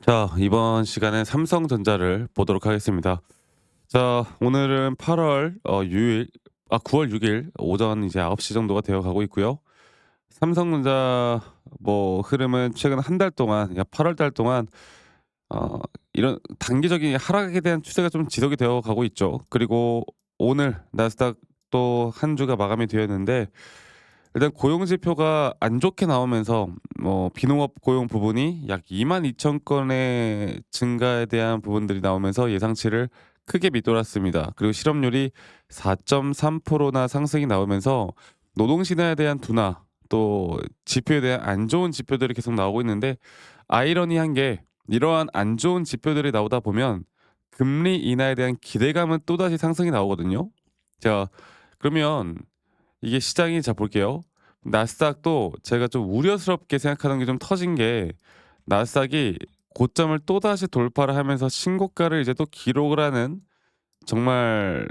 자, 이번 시간에 삼성전자를 보도록 하겠습니다. 자, 오늘은 8월 6일 9월 6일 오전 이제 9시 정도가 되어 가고 있고요. 삼성전자 뭐 흐름은 최근 한 달 동안 8월 달 동안 어 이런 단기적인 하락에 대한 추세가 좀 지속이 되어 가고 있죠. 그리고 오늘 나스닥 또 한 주가 마감이 되었는데, 일단 고용 지표가 안 좋게 나오면서 비농업 고용 부분이 약 22,000 건의 증가에 대한 부분들이 나오면서 예상치를 크게 밑돌았습니다. 그리고 실업률이 4.3%나 상승이 나오면서 노동 시장에 대한 둔화, 또 지표에 대한 안 좋은 지표들이 계속 나오고 있는데, 아이러니한 게 이러한 안 좋은 지표들이 나오다 보면 금리 인하에 대한 기대감은 또다시 상승이 나오거든요. 자, 그러면 이게 시장이, 자 볼게요. 나스닥도 제가 좀 우려스럽게 생각하는 게 좀 터진 게, 나스닥이 고점을 또다시 돌파를 하면서 신고가를 이제 또 기록을 하는, 정말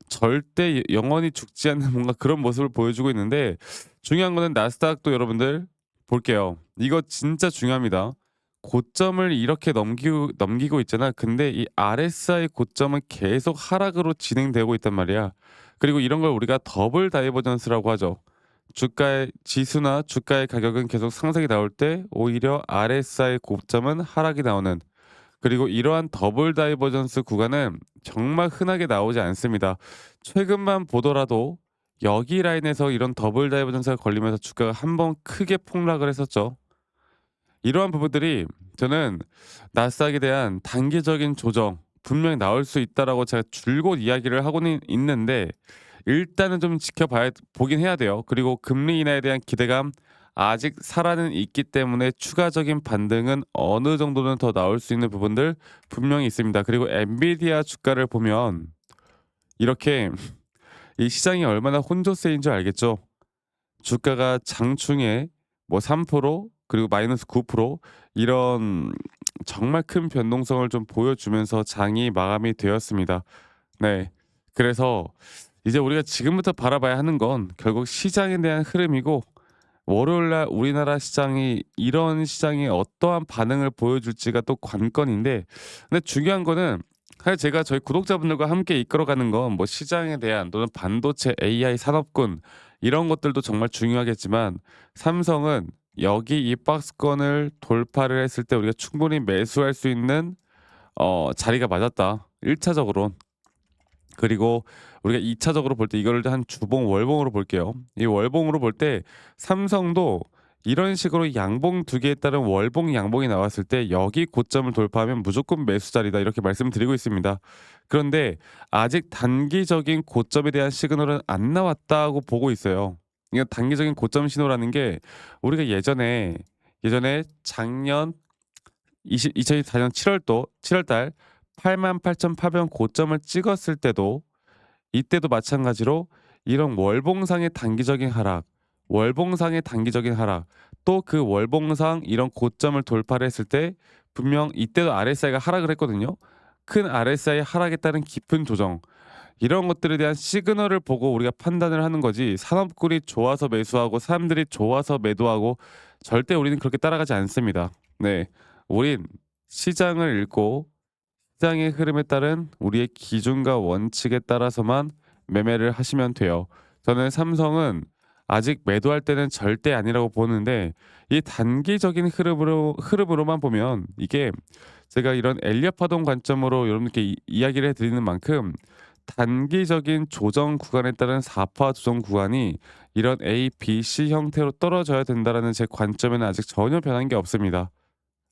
절대 영원히 죽지 않는 뭔가 그런 모습을 보여주고 있는데, 중요한 거는 나스닥도 여러분들 볼게요. 이거 진짜 중요합니다. 고점을 이렇게 넘기고 있잖아. 근데 이 RSI 고점은 계속 하락으로 진행되고 있단 말이야. 그리고 이런 걸 우리가 더블 다이버전스라고 하죠. 주가의 지수나 주가의 가격은 계속 상승이 나올 때 오히려 RSI 고점은 하락이 나오는, 그리고 이러한 더블 다이버전스 구간은 정말 흔하게 나오지 않습니다. 최근만 보더라도 여기 라인에서 이런 더블 다이버전스가 걸리면서 주가가 한번 크게 폭락을 했었죠. 이러한 부분들이 저는 나스닥에 대한 단기적인 조정 분명히 나올 수 있다라고 제가 줄곧 이야기를 하고는 있는데, 일단은 좀 지켜봐야 보긴 해야 돼요. 그리고 금리 인하에 대한 기대감 아직 살아는 있기 때문에 추가적인 반등은 어느 정도는 더 나올 수 있는 부분들 분명히 있습니다. 그리고 엔비디아 주가를 보면 이렇게 이 시장이 얼마나 혼조세인 줄 알겠죠? 주가가 장중에 뭐 3% 그리고 마이너스 9% 이런 정말 큰 변동성을 좀 보여주면서 장이 마감이 되었습니다. 네. 그래서 이제 우리가 지금부터 바라봐야 하는 건 결국 시장에 대한 흐름이고, 월요일 날 우리나라 시장이 이런 시장이 어떠한 반응을 보여줄지가 또 관건인데, 근데 중요한 거는 사실 제가 저희 구독자분들과 함께 이끌어가는 건 뭐 시장에 대한 또는 반도체, AI 산업군 이런 것들도 정말 중요하겠지만, 삼성은 여기 이 박스권을 돌파를 했을 때 우리가 충분히 매수할 수 있는 자리가 맞았다. 1 차적으론. 그리고 우리가 2 차적으로 볼 때 이거를 한 주봉, 월봉으로 볼게요. 이 월봉으로 볼 때 삼성도 이런 식으로 양봉 두 개에 따른 월봉, 양봉이 나왔을 때 여기 고점을 돌파하면 무조건 매수 자리다, 이렇게 말씀을 드리고 있습니다. 그런데 아직 단기적인 고점에 대한 시그널은 안 나왔다고 보고 있어요. 이게 단기적인 고점 신호라는 게, 우리가 예전에 작년 2024년 7월 달 88,800 고점을 찍었을 때도, 이때도 마찬가지로 이런 월봉상의 단기적인 하락, 월봉상의 단기적인 하락, 또 그 월봉상 이런 고점을 돌파를 했을 때 분명 이때도 RSI가 하락을 했거든요. 큰 RSI 하락에 따른 깊은 조정, 이런 것들에 대한 시그널을 보고 우리가 판단을 하는 거지, 산업군이 좋아서 매수하고 사람들이 좋아서 매도하고 절대 우리는 그렇게 따라가지 않습니다. 네. 우린 시장을 읽고 시장의 흐름에 따른 우리의 기준과 원칙에 따라서만 매매를 하시면 돼요. 저는 삼성은 아직 매도할 때는 절대 아니라고 보는데, 이 단기적인 흐름으로만 보면 이게, 제가 이런 엘리엇 파동 관점으로 여러분께 이야기를 해 드리는 만큼 단기적인 조정 구간에 따른 4파 조정 구간이 이런 A, B, C 형태로 떨어져야 된다라는 제 관점에는 아직 전혀 변한 게 없습니다.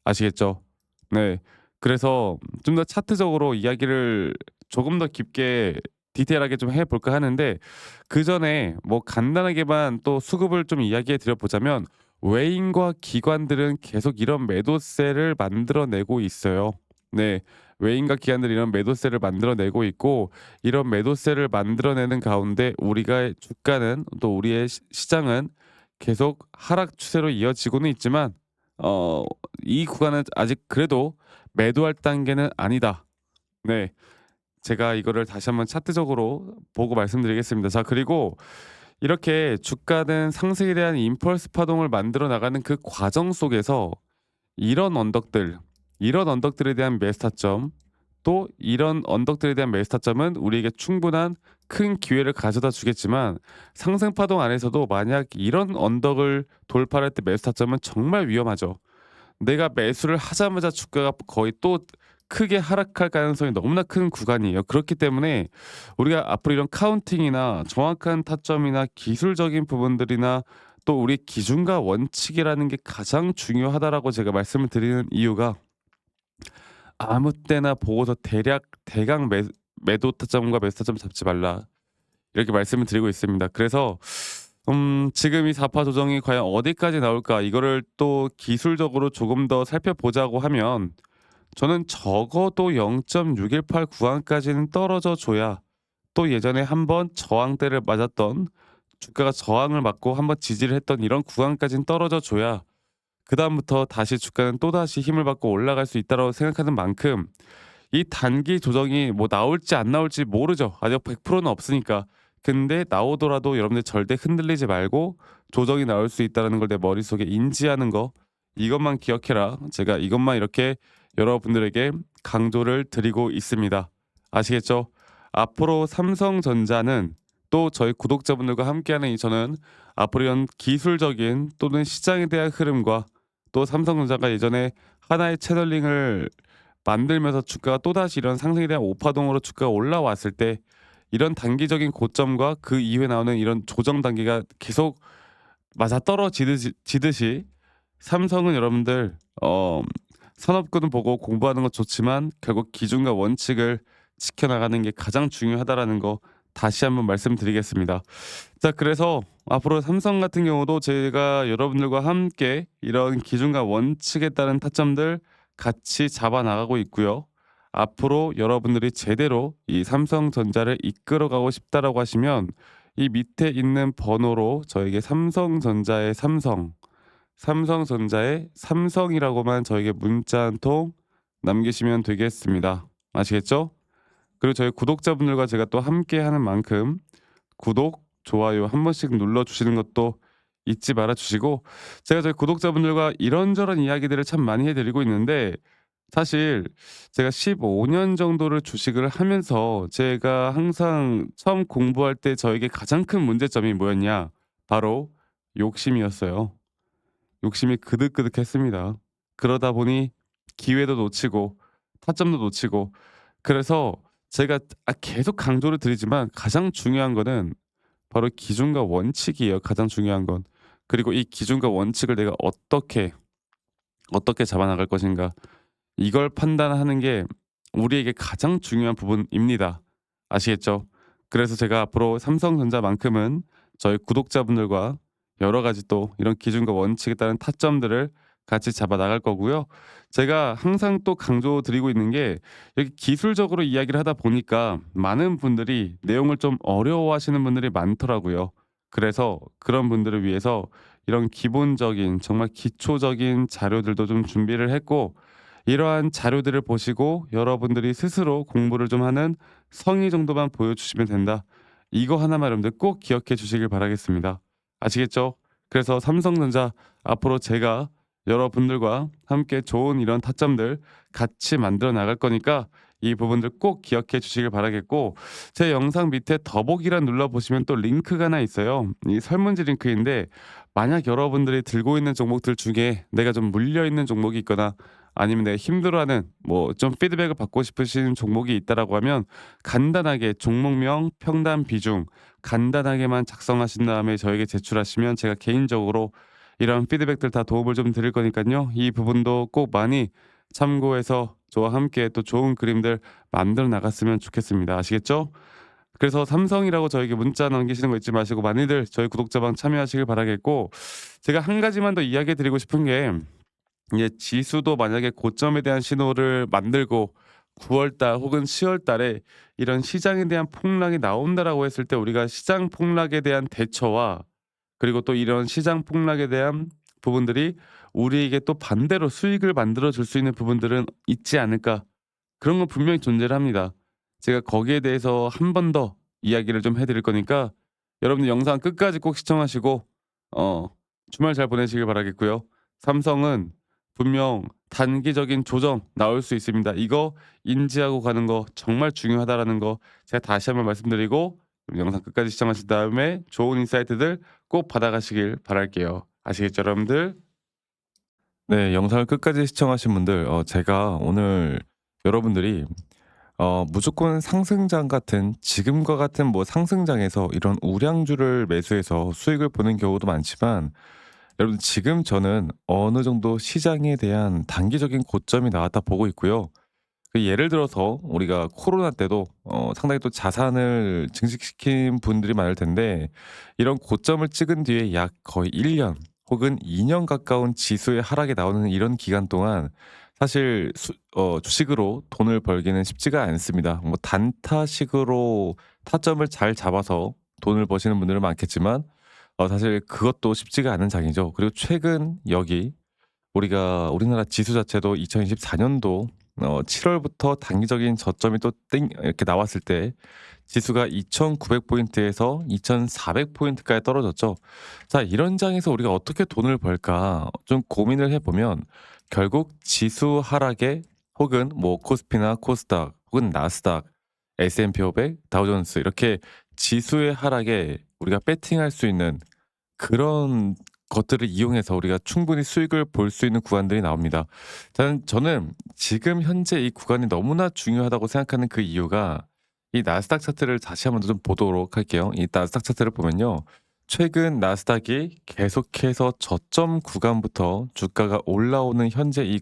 아시겠죠? 네. 그래서 좀 더 차트적으로 이야기를 조금 더 깊게 디테일하게 좀 해 볼까 하는데, 그전에 뭐 간단하게만 또 수급을 좀 이야기해 드려 보자면, 외인과 기관들은 계속 이런 매도세를 만들어내고 있어요. 네. 외인과 기관들이 이런 매도세를 만들어내고 있고, 이런 매도세를 만들어내는 가운데 우리가 주가는, 또 우리의 시장은 계속 하락 추세로 이어지고는 있지만, 어 이 구간은 아직 그래도 매도할 단계는 아니다. 네. 제가 이거를 다시 한번 차트적으로 보고 말씀드리겠습니다. 자, 그리고 이렇게 주가는 상승에 대한 임펄스 파동을 만들어 나가는 그 과정 속에서 이런 언덕들, 이런 언덕들에 대한 매수 타점, 또 이런 언덕들에 대한 매수 타점은 우리에게 충분한 큰 기회를 가져다 주겠지만 상승 파동 안에서도 만약 이런 언덕을 돌파할 때 매수 타점은 정말 위험하죠. 내가 매수를 하자마자 주가가 거의 또 크게 하락할 가능성이 너무나 큰 구간이에요. 그렇기 때문에 우리가 앞으로 이런 카운팅이나 정확한 타점이나 기술적인 부분들이나 또 우리 기준과 원칙이라는 게 가장 중요하다라고 제가 말씀을 드리는 이유가 아무 때나 보고서 대략 대강 매도 타점과 매수 타점 잡지 말라. 이렇게 말씀을 드리고 있습니다. 그래서 지금 이 4파 조정이 과연 어디까지 나올까 이거를 또 기술적으로 조금 더 살펴보자고 하면 저는 적어도 0.618 구간까지는 떨어져 줘야 또 예전에 한번 저항대를 맞았던 주가가 저항을 맞고 한번 지지를 했던 이런 구간까지는 떨어져 줘야 그다음부터 다시 주가는 또다시 힘을 받고 올라갈 수 있다고 생각하는 만큼 이 단기 조정이 뭐 나올지 안 나올지 모르죠. 아직 100%는 없으니까. 근데 나오더라도 여러분들 절대 흔들리지 말고 조정이 나올 수 있다는 걸 내 머릿속에 인지하는 거 이것만 기억해라. 제가 이것만 이렇게 여러분들에게 강조를 드리고 있습니다. 아시겠죠? 앞으로 삼성전자는 또 저희 구독자분들과 함께하는 이 저는 앞으로 이런 기술적인 또는 시장에 대한 흐름과 또 삼성전자가 예전에 하나의 채널링을 만들면서 주가가 또다시 이런 상승에 대한 오파동으로 주가가 올라왔을 때 이런 단기적인 고점과 그 이후에 나오는 이런 조정 단계가 계속 맞아떨어지듯이 삼성은 여러분들 산업군을 보고 공부하는 건 좋지만 결국 기준과 원칙을 지켜나가는 게 가장 중요하다라는 거 다시 한번 말씀드리겠습니다. 자, 그래서 앞으로 삼성 같은 경우도 제가 여러분들과 함께 이런 기준과 원칙에 따른 타점들 같이 잡아 나가고 있고요. 앞으로 여러분들이 제대로 이 삼성전자를 이끌어가고 싶다라고 하시면 이 밑에 있는 번호로 저에게 삼성전자의 삼성, 삼성전자의 삼성이라고만 저에게 문자 한 통 남기시면 되겠습니다. 아시겠죠? 그리고 저희 구독자분들과 제가 또 함께하는 만큼 구독, 좋아요 한 번씩 눌러주시는 것도 잊지 말아 주시고 제가 저희 구독자분들과 이런저런 이야기들을 참 많이 해드리고 있는데 사실 제가 15년 정도를 주식을 하면서 제가 항상 처음 공부할 때 저에게 가장 큰 문제점이 뭐였냐? 바로 욕심이었어요. 욕심이 그득그득했습니다. 그러다 보니 기회도 놓치고 타점도 놓치고 그래서 제가 계속 강조를 드리지만 가장 중요한 거는 바로 기준과 원칙이에요. 가장 중요한 건. 그리고 이 기준과 원칙을 내가 어떻게 잡아 나갈 것인가. 이걸 판단하는 게 우리에게 가장 중요한 부분입니다. 아시겠죠? 그래서 제가 앞으로 삼성전자만큼은 저희 구독자분들과 여러 가지 또 이런 기준과 원칙에 따른 타점들을 같이 잡아 나갈 거고요. 제가 항상 또 강조드리고 있는 게 여기 기술적으로 이야기를 하다 보니까 많은 분들이 내용을 좀 어려워하시는 분들이 많더라고요. 그래서 그런 분들을 위해서 이런 기본적인 정말 기초적인 자료들도 좀 준비를 했고 이러한 자료들을 보시고 여러분들이 스스로 공부를 좀 하는 성의 정도만 보여주시면 된다. 이거 하나만 여러분들 꼭 기억해 주시길 바라겠습니다. 아시겠죠? 그래서 삼성전자 앞으로 제가 여러분들과 함께 좋은 이런 타점들 같이 만들어 나갈 거니까 이 부분들 꼭 기억해 주시길 바라겠고 제 영상 밑에 더보기란 눌러 보시면 또 링크가 하나 있어요. 이 설문지 링크인데 만약 여러분들이 들고 있는 종목들 중에 내가 좀 물려 있는 종목이 있거나 아니면 내가 힘들어하는 뭐 좀 피드백을 받고 싶으신 종목이 있다라고 하면 간단하게 종목명, 평단 비중 간단하게만 작성하신 다음에 저에게 제출하시면 제가 개인적으로 이런 피드백들 다 도움을 좀 드릴 거니까요. 이 부분도 꼭 많이 참고해서 저와 함께 또 좋은 그림들 만들어 나갔으면 좋겠습니다. 아시겠죠? 그래서 삼성이라고 저에게 문자 남기시는 거 잊지 마시고 많이들 저희 구독자방 참여하시길 바라겠고 제가 한 가지만 더 이야기 드리고 싶은 게 이게 지수도 만약에 고점에 대한 신호를 만들고 9월 달 혹은 10월 달에 이런 시장에 대한 폭락이 나온다라고 했을 때 우리가 시장 폭락에 대한 대처와 그리고 또 이런 시장 폭락에 대한 부분들이 우리에게 또 반대로 수익을 만들어 줄 수 있는 부분들은 있지 않을까. 그런 건 분명히 존재를 합니다. 제가 거기에 대해서 한 번 더 이야기를 좀 해 드릴 거니까 여러분들 영상 끝까지 꼭 시청하시고 어 주말 잘 보내시길 바라겠고요. 삼성은 분명 단기적인 조정 나올 수 있습니다. 이거 인지하고 가는 거 정말 중요하다라는 거 제가 다시 한번 말씀드리고 영상 끝까지 시청하신 다음에 좋은 인사이트들 꼭 받아가시길 바랄게요. 아시겠죠, 여러분들? 네. 영상을 끝까지 시청하신 분들 제가 오늘 여러분들이 무조건 상승장 같은 지금과 같은 뭐 상승장에서 이런 우량주를 매수해서 수익을 보는 경우도 많지만 여러분 지금 저는 어느 정도 시장에 대한 단기적인 고점이 나왔다 보고 있고요. 예를 들어서 우리가 코로나 때도 상당히 또 자산을 증식시킨 분들이 많을 텐데 이런 고점을 찍은 뒤에 약 거의 1년 혹은 2년 가까운 지수의 하락이 나오는 이런 기간 동안 사실 주식으로 돈을 벌기는 쉽지가 않습니다. 뭐 단타식으로 타점을 잘 잡아서 돈을 버시는 분들은 많겠지만 사실 그것도 쉽지가 않은 장이죠. 그리고 최근 여기 우리나라 지수 자체도 2024 년도 7 월부터 단기적인 저점이 또 땡 이렇게 나왔을 때 지수가 2,900 포인트에서 2,400 포인트까지 떨어졌죠. 자, 이런 장에서 우리가 어떻게 돈을 벌까 좀 고민을 해 보면 결국 지수 하락에 혹은 뭐 코스피나 코스닥 혹은 나스닥, S&P 500, 다우존스 이렇게 지수의 하락에 우리가 베팅할 수 있는 그런 것들을 이용해서 우리가 충분히 수익을 볼 수 있는 구간들이 나옵니다. 저는 지금 현재 이 구간이 너무나 중요하다고 생각하는 그 이유가 이 나스닥 차트를 다시 한번 좀 보도록 할게요. 이 나스닥 차트를 보면요. 최근 나스닥이 계속해서 저점 구간부터 주가가 올라오는 현재 이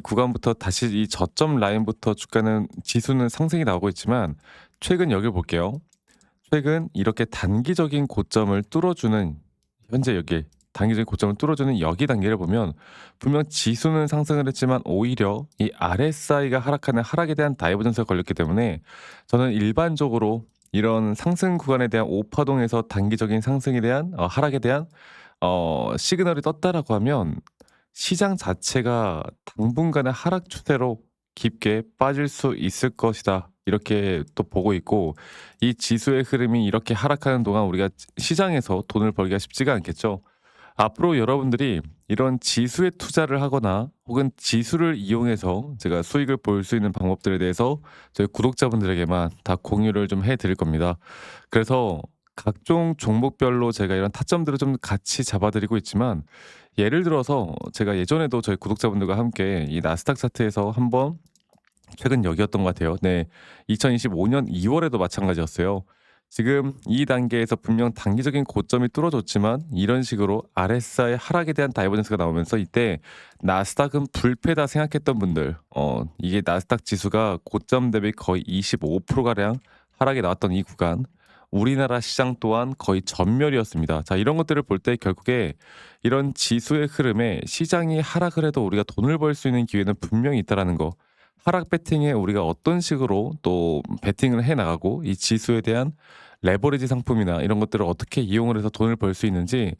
구간부터 다시 이 저점 라인부터 주가는 지수는 상승이 나오고 있지만 최근 여기를 볼게요. 최근 이렇게 단기적인 고점을 뚫어주는 현재 여기 단기적인 고점을 뚫어주는 여기 단계를 보면 분명 지수는 상승을 했지만 오히려 이 RSI가 하락하는 하락에 대한 다이버전스가 걸렸기 때문에 저는 일반적으로 이런 상승 구간에 대한 오파동에서 단기적인 상승에 대한 하락에 대한 시그널이 떴다라고 하면 시장 자체가 당분간의 하락 추세로 깊게 빠질 수 있을 것이다. 이렇게 또 보고 있고 이 지수의 흐름이 이렇게 하락하는 동안 우리가 시장에서 돈을 벌기가 쉽지가 않겠죠. 앞으로 여러분들이 이런 지수에 투자를 하거나 혹은 지수를 이용해서 제가 수익을 볼 수 있는 방법들에 대해서 저희 구독자분들에게만 다 공유를 좀 해 드릴 겁니다. 그래서 각종 종목별로 제가 이런 타점들을 좀 같이 잡아 드리고 있지만 예를 들어서 제가 예전에도 저희 구독자분들과 함께 이 나스닥 차트에서 한번 최근 여기였던 것 같아요. 네. 2025년 2 월에도 마찬가지였어요. 지금 이 단계에서 분명 단기적인 고점이 뚫어졌지만 이런 식으로 RSI 하락에 대한 다이버전스가 나오면서 이때 '나스닥은 불패다.' 생각했던 분들 이게 나스닥 지수가 고점 대비 거의 25% 가량 하락이 나왔던 이 구간 우리나라 시장 또한 거의 전멸이었습니다. 자, 이런 것들을 볼 때 결국에 이런 지수의 흐름에 시장이 하락을 해도 우리가 돈을 벌 수 있는 기회는 분명히 있다라는 거. 하락 베팅에 우리가 어떤 식으로 또 베팅을 해 나가고 이 지수에 대한 레버리지 상품이나 이런 것들을 어떻게 이용을 해서 돈을 벌 수 있는지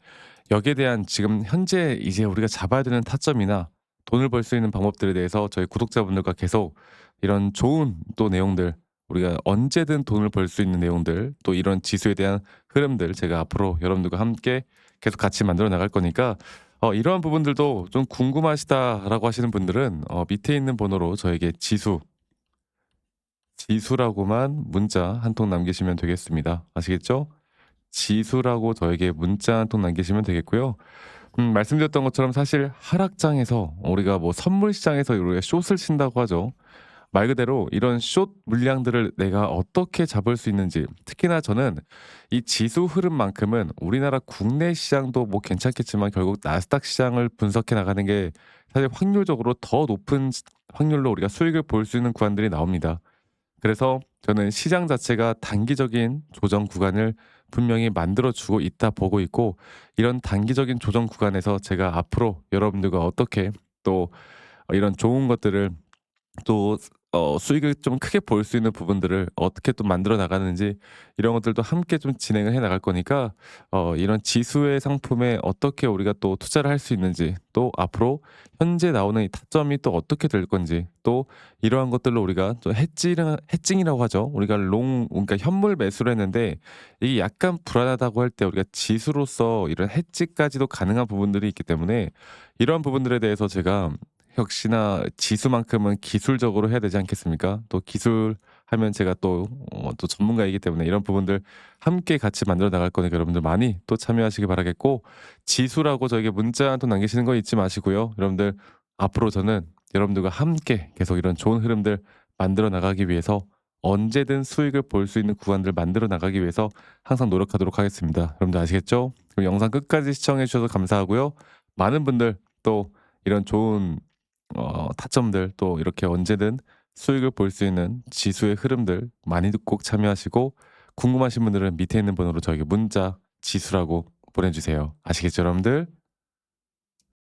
여기에 대한 지금 현재 이제 우리가 잡아야 되는 타점이나 돈을 벌 수 있는 방법들에 대해서 저희 구독자분들과 계속 이런 좋은 또 내용들 우리가 언제든 돈을 벌 수 있는 내용들 또 이런 지수에 대한 흐름들 제가 앞으로 여러분들과 함께 계속 같이 만들어 나갈 거니까 이러한 부분들도 좀 궁금하시다라고 하시는 분들은 밑에 있는 번호로 저에게 지수라고만 문자 한 통 남기시면 되겠습니다. 아시겠죠? 지수라고 저에게 문자 한 통 남기시면 되겠고요. 말씀드렸던 것처럼 사실 하락장에서 우리가 뭐 선물 시장에서 우리가 숏을 친다고 하죠. 말 그대로 이런 숏 물량들을 내가 어떻게 잡을 수 있는지 특히나 저는 이 지수 흐름만큼은 우리나라 국내 시장도 뭐 괜찮겠지만 결국 나스닥 시장을 분석해 나가는 게 사실 확률적으로 더 높은 확률로 우리가 수익을 볼 수 있는 구간들이 나옵니다. 그래서 저는 시장 자체가 단기적인 조정 구간을 분명히 만들어 주고 있다 보고 있고 이런 단기적인 조정 구간에서 제가 앞으로 여러분들과 어떻게 또 이런 좋은 것들을 또 수익을 좀 크게 볼 수 있는 부분들을 어떻게 또 만들어 나가는지 이런 것들도 함께 좀 진행을 해 나갈 거니까 이런 지수의 상품에 어떻게 우리가 또 투자를 할 수 있는지 또 앞으로 현재 나오는 이 타점이 또 어떻게 될 건지 또 이러한 것들로 우리가 또 해칭이라고 하죠. 우리가 그러니까 현물 매수를 했는데 이게 약간 불안하다고 할 때 우리가 지수로서 이런 해지까지도 가능한 부분들이 있기 때문에 이러한 부분들에 대해서 제가 역시나 지수만큼은 기술적으로 해야 되지 않겠습니까? 또 기술하면 제가 또 전문가이기 때문에 이런 부분들 함께 같이 만들어 나갈 거니까 여러분들 많이 또 참여하시기 바라겠고, 지수라고 저에게 문자 또 남기시는 거 잊지 마시고요. 여러분들 앞으로 저는 여러분들과 함께 계속 이런 좋은 흐름들 만들어 나가기 위해서 언제든 수익을 볼 수 있는 구간들 만들어 나가기 위해서 항상 노력하도록 하겠습니다. 여러분들 아시겠죠? 그럼 영상 끝까지 시청해 주셔서 감사하고요. 많은 분들 또 이런 좋은 타점들 또 이렇게 언제든 수익을 볼 수 있는 지수의 흐름들 많이 꼭 참여하시고, 궁금하신 분들은 밑에 있는 번호로 저에게 문자 지수라고 보내주세요. 아시겠죠, 여러분들?